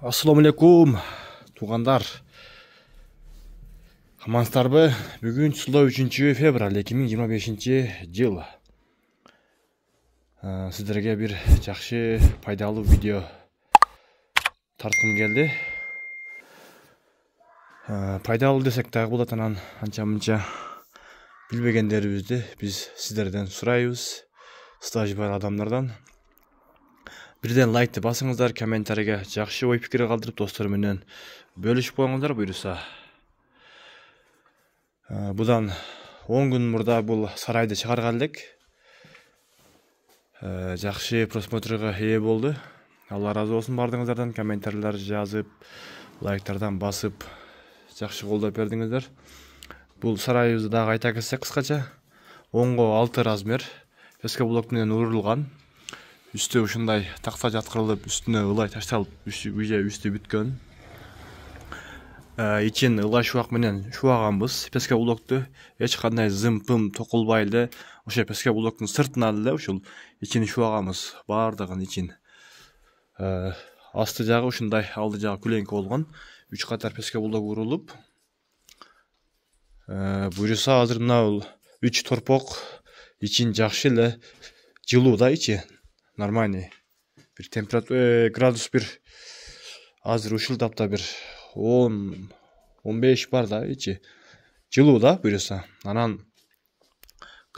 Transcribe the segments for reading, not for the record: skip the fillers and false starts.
Assalamu алейкум, туғандар. Амансыздарбы? Бүгін сулау 3 февраль 2025 жыл. Сіздерге бір жақсы пайдалы видео тартқым келді. Пайдалы десек тағы болатынан анча-мынча білбегендерімізді біз сіздерден сұрайбыз, стажы бар адамдардан. Бірден лайкты басыңыздар, комментарийге жақсы ой пікір қалдырып, достарменен бөлішіп қойыңыздар бұйырса. Бұдан 10 күн мұрда бұл сарайды шығарғалдық. Жақсы просмотрға ие болды. Алла разы болсын бардыңыздардан, комментарийлер жазып, лайктардан басып, жақсы қолдап бердіңіздер. Бұл сарайымызды дағы айта кетсек қысқаша. 10-6 размер, пескоблокпен урылған. Үсті ушындай тақта жатқырылып, үстіне ылай ташталып, үсті бүткен. Ичин ылай шуақ менен шуағанбыз. Пескоблокты ешқандай зым-пым тоқылбайды. Оша пескоблоктың сыртын алды, ушыл ичин шуағамыз бардығын ичин. Асты жағы ушындай, алды жағы күленкі болған. 3 қатар пескоблок урылып. Бұйырса азыр мынау 3 торпоқ ичин жақшы эле жылуу да ичи. Нормальный. Bir температура градус bir азыр ушулдапта bir 10-15 бар да ичи. Жылуу да буюрса. Анан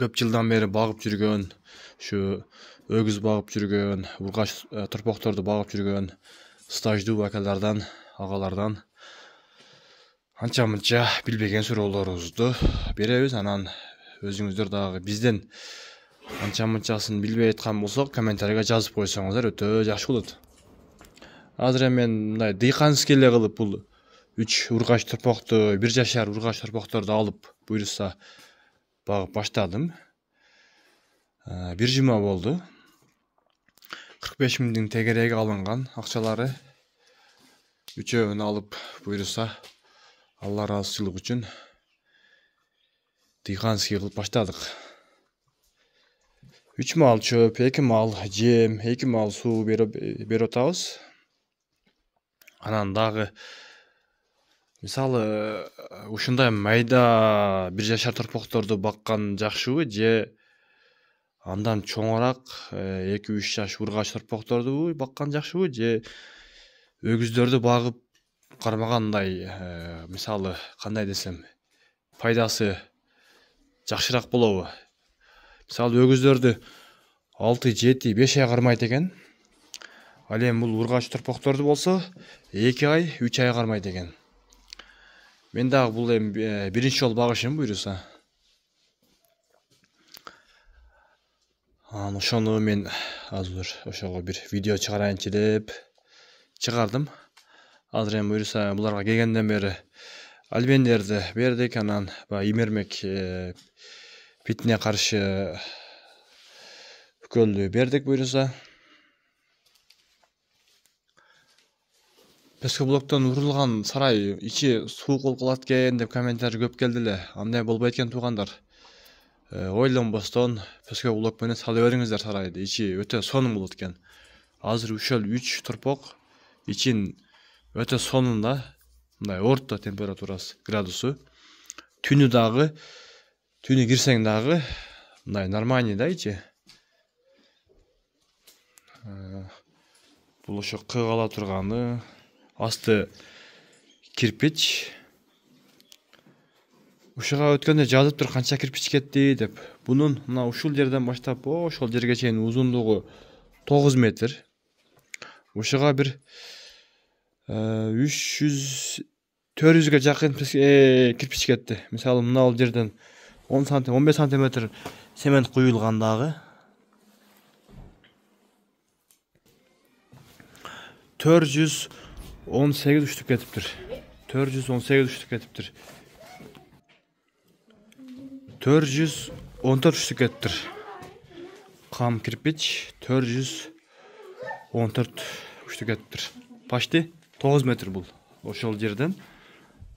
көп жылдан бери багып жүргөн, шу өгүз багып жүргөн, ургаш торпокторду багып жүргөн стаждуу акалардан, агалардан анча-мынча билбеген суроолорубузду беребиз. Анан өзүңүздөр дагы бизден анча-мынчасын билбей айткан болсок, комментарийге жазып койсоңуздар өтө жакшы болот. Азыр мен мындай дыйканский эле кылып бул 3 ургаш торпокту, 1 жашар ургаш торпокторду алып буйруса багып баштадым. 1 жума болду. 45 миңдин тегереги алынган акчалары. Үчөөнү алып буйруса Алла ыраазычылык үчүн дыйканский кылып баштадык. 3 мал чөп, 2 мал жем, 2 мал суу берип атабыз. Анан дагы мисалы ушундай майда 1 жашар торпокторду баккан жакшыбы же андан чоңураак 2-3 жаш ургаш торпокторду баккан жакшыбы же өгүздөрдү багып кармагандай, мисалы кандай десем, пайдасы жакшыраак болобу? Мисалы өгүздөрдү 6-7-5 ай кармайт экен. Ал эми бул ургаш торпокторду болсо 2 ай, 3 ай кармайт экен. Мен дагы бул эми биринчи жолу багышым буйруса. Ошону мен азыр ошого бир видео чыгарайынчы деп чыгардым. Азыр эми буйруса буларга келгенден бери альбендерди бердик, анан имермек питине каршы үкөлдү бердик буйруса. Пескоблоктон урулган сарай ичи суук болуп калат экен деп комментарий көп келди эле. Андай болбойт экен туугандар. Ойлонбостон пескоблок менен сала бериңиздер сарайды. Ичи өтө сонун болот экен. Азыр ушул 3 торпок ичин өтө сонун да. Мындай орто температурасы градусу. Түнү кирсең дагы мындай нормальный да ичи. Бул ошо кыгала турганы, асты кирпич. Ушуга өткөндө жазыптыр канча кирпич кетти деп. Бунун мына ушул жерден баштап ошол жерге чейин узундугу 9 метр. Ушуга бир 300-400ге жакын кирпич кетти. Мисалы мына жерден 10-15 сантиметр цемент куюлган дагы. 418 үчтүк кетиптир. 418 үчтүк кетиптир. 414 үчтүк кетиптир. Кам кирпич 414 үчтүк кетиптир. Почти 9 метр бул. Ошол жерден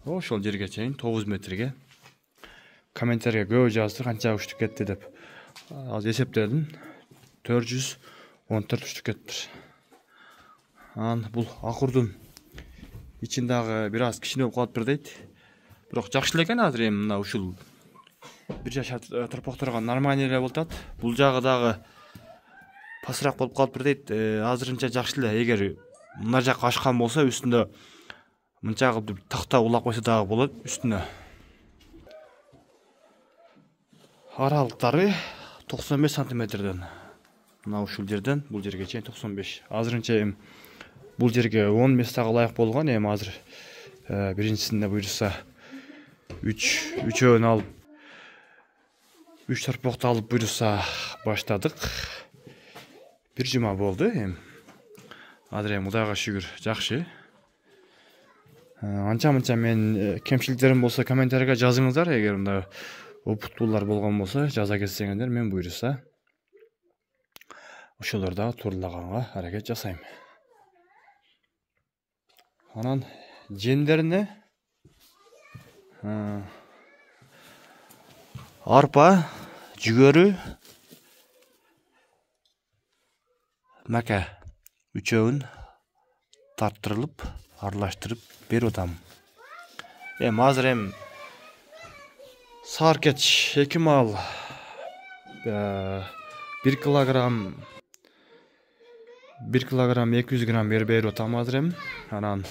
ошол жерге чейин 9 метрге. Комментарийге көп жазды канча үчтүк кетти деп. Азыр эсептедим. 414 үчтүк кетиптир. Бул акырдын ичин дагы бир аз кичине болуп калыптыр дейт. Бирок жакшы эле экен азыр эми мына ушул 1 жашар торпокторго нормальный эле болуп атат. Бул жагы дагы пасыраак болуп калыптыр дейт. Азырынча жакшы эле. Эгер мына жак ашкан болсо үстүндө мынча кылып такта улап койсо дагы болот үстүнө. Аралыктары 95 сантиметрден. Мына ушул жерден бул жерге чейин 95. Азырынча эми бул жерге 10 местага ылайык болгон. Эми азыр биринчисинде буйрса 3-өөн алып 3 торпокту алып буйрса баштадык. Бир жума болду эми. Азыр эми Кудайга шүгүр жакшы. Анча-мынча мен кемчиликтерим болсо комментарийге жазыңыздар. Эгер мындай опуттуулар болгон болсо жаза кетсеңиздер, мен буйрса ошолорду турлаганга аракет жасайм. Анан жемдерине арпа, жүгөрү, мака үчөөүн тарттырылып, аралаштырып берип атам. Эми азыр саар кеч 2 мал 1 килограмм 200 грамм берип атам азыр эми. Анан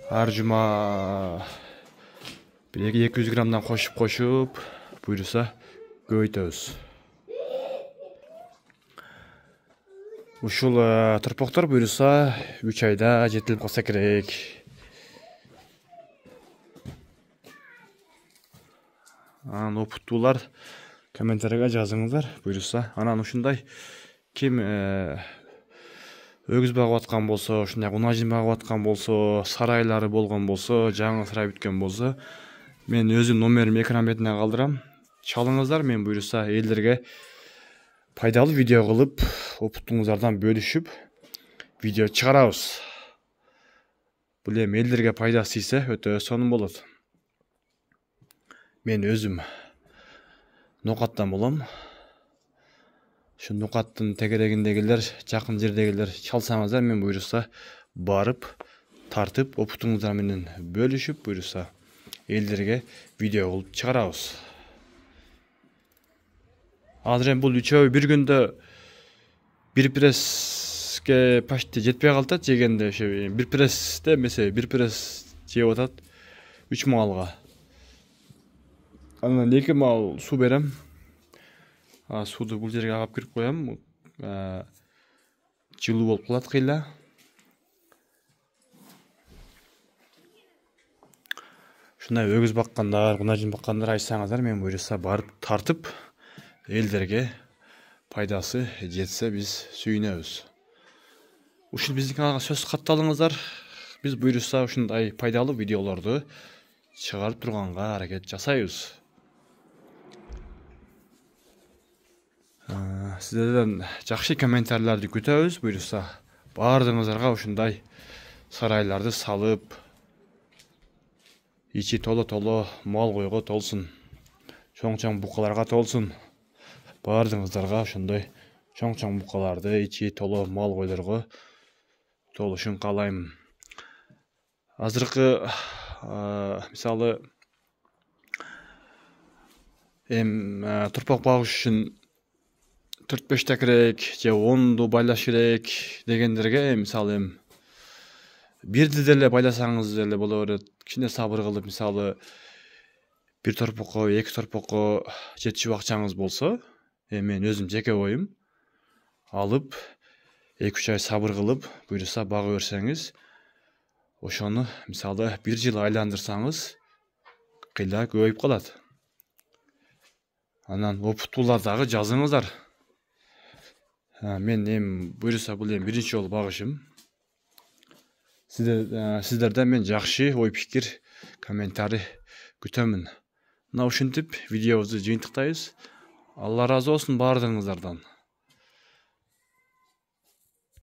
ар жума 200 граммдан кошуп буйрса көбөйтөбүз. Ушул торпоктор буйрса 3 айда жетилип калса керек. Анан опуттуулар комментарийге жазыңыздар буйрса. Анан ушундай ким өгүз багып аткан болсо, ушундай унажын багып аткан болсо, сарайлары болгон болсо, жаңы сарай бүткөн болсо, мен өзүм номерим экран бетине калдырам. Чалыңыздар, мен буйрса элдерге пайдалуу видео кылып, опуттуңуздардан бөлүшүп видео чыгарабыз. Бул эми элдерге пайдасы тийсе өтө сонун болот. Мен өзүм нокаттан болом. Шу нокаттын тегерегиндегилер, жакын жердегилер чалсаңыздар, мен буйрса барып, тартып, опуттуңуздар менен бөлүшүп буйрса элдерге видео кылып чыгарабыз. Азыр эми бул үчөө бир күндө бир пресске почти жетпей калат, жегенде ошо бир прессте эмесе, бир пресс жеп атат 3 малга. Анан 2 мал суу берем. Сууду бул жерге агып кирип коем. Жылуу болуп калат кыйла. Ушундай өгүз баккандар, унажын баккандар айтсаңыздар, мен буйрса барып тартып элдерге пайдасы жетсе биз сүйүнөбүз. Ушул биздин каналга сөз катталыңыздар. Биз буйрса ушундай пайдалуу видеолорду чыгарып турганга аракет жасайбыз. Сиздерден жакшы комментарийлерди күтөбүз. Буйрса баардыгыңыздарга ушундай сарайларды салып, ичи толо мал койго толсун, чоң букаларга толсун. Баардыгыңыздарга ошондой чоң букаларды, ичи толо мал койлорго толушун каалайм. Азыркы мисалы торпок багыш үчүн 4-5 керек, же 10ду байлаш керек дегендерге мисалы бирди деле байласаңыз деле боло берет. Кичине сабыр кылып, мисалы 1 торпокко, 2 торпокко жетишип акчаңыз болсо, мен өзүм жеке оюм алып 2-3 ай сабыр кылып буйрса бага берсеңиз, ошону мисалы 1 жыл айландырсаңыз кыйла көбөйүп калат. Анан опуттуулар дагы жазыңыздар. Мен буйрса бул биринчи жолу багышым. Сиздерден мен жакшы ой пикир, комментарий күтөмүн. Мына ушинтип видеобузду жыйынтыктайбыз. Алла ыраазы болсун баардыгыңыздардан.